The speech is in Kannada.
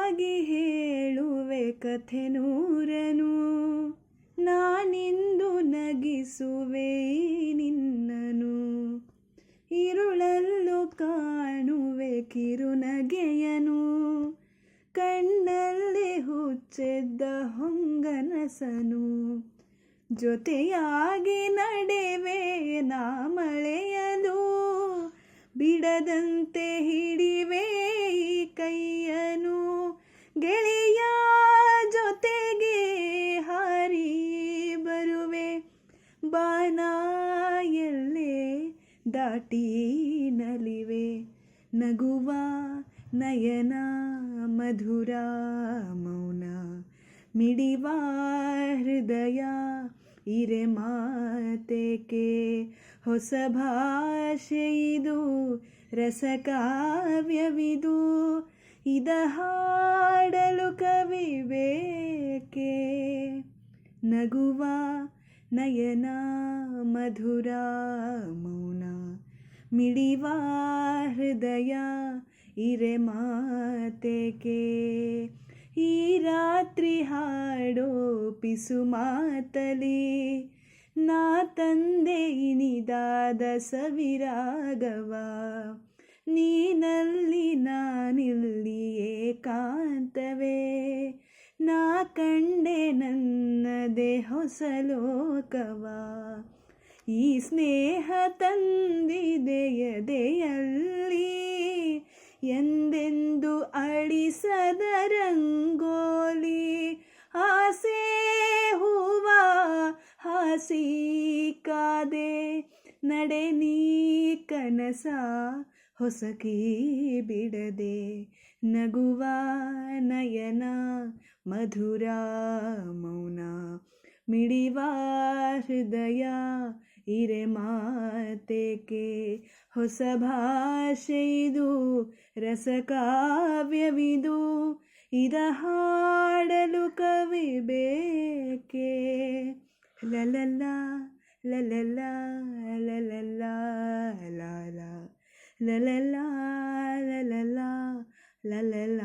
ಜೊತೆಯಾಗಿ ಹೇಳುವೆ ಕಥೆ ನೂರನು, ನಾನಿಂದು ನಗಿಸುವೆ ನಿನ್ನನು. ഇരുಳಲ್ಲೂ ಕಾಣುವೆ ಕಿರುನಗೆಯನು, ಕಣ್ಣಲ್ಲಿ ಹುಚ್ಚೆದ್ದ ಹೊಂಗನಸನು. ಜೊತೆಯಾಗಿ ನಡೆವೆ ನಾ ಮಳೆಯಲು, ಬಿಡದಂತೆ ಹಿಡಿವೆ ಈ ಕೈಯನು. ಗೆಳೆಯ ಜೊತೆಗೆ ಹಾರಿ ಬರುವೆ, ಬಾನ ಎಲ್ಲೇ ದಾಟಿ ನಲಿವೆ. ನಗುವ ನಯನ ಮಧುರ ಮೌನ, ಮಿಡಿವ ಹೃದಯ ಇರೆ ಮಾತೇಕೆ. ಹೊಸ ಭಾಷೆ ಇದು ರಸಕಾವ್ಯವಿದು, ಇದ ಹಾಡಲು ಕವಿ ಬೇಕೆ. ನಗುವ ನಯನ ಮಧುರ ಮೌನ, ಮಿಡಿವ ಹೃದಯ ಇರೆ ಮಾತೇಕೆ. ಈ ರಾತ್ರಿ ಹಾಡೋ ಪಿಸು ಮಾತಲಿ, ನಾ ತಂದೆ ಇನಿದಾದ ಸವಿರಾಗವ. ನೀನಲ್ಲಿ ನಾನಿಲ್ಲಿ ಏಕಾಂತವೇ, ನಾ ಕಂಡೆ ನನ್ನದೇ ಹೊಸ ಲೋಕವ. ಈ ಸ್ನೇಹ ತಂದಿದೆ ಎದೆಯಲ್ಲಿ, ಎಂದೆಂದು ಅಳಿಸದ ರಂಗೋಲಿ. ಆಸೆ ಹೂವ ಹಾಸಿ ಕಾದೆ, ನಡೆ ನೀ ಕನಸ ಹೊಸಕಿ ಬಿಡದೆ. ನಗುವ ನಯನ ಮಧುರ ಮೌನ, ಮಿಡಿವ ಹೃದಯ ಇರೆ ಮಾತೇಕೆ. ಹೊಸ ಭಾಷೆ ಇದು ರಸಕಾವ್ಯವಿದು, ಇದ ಹಾಡಲು ಕವಿ ಬೇಕೆ. ಲಲಲ ಲಲಲ ಲಲಲ ಲಾಲ, ಲಲಲ ಲಲಲ ಲಲಲ.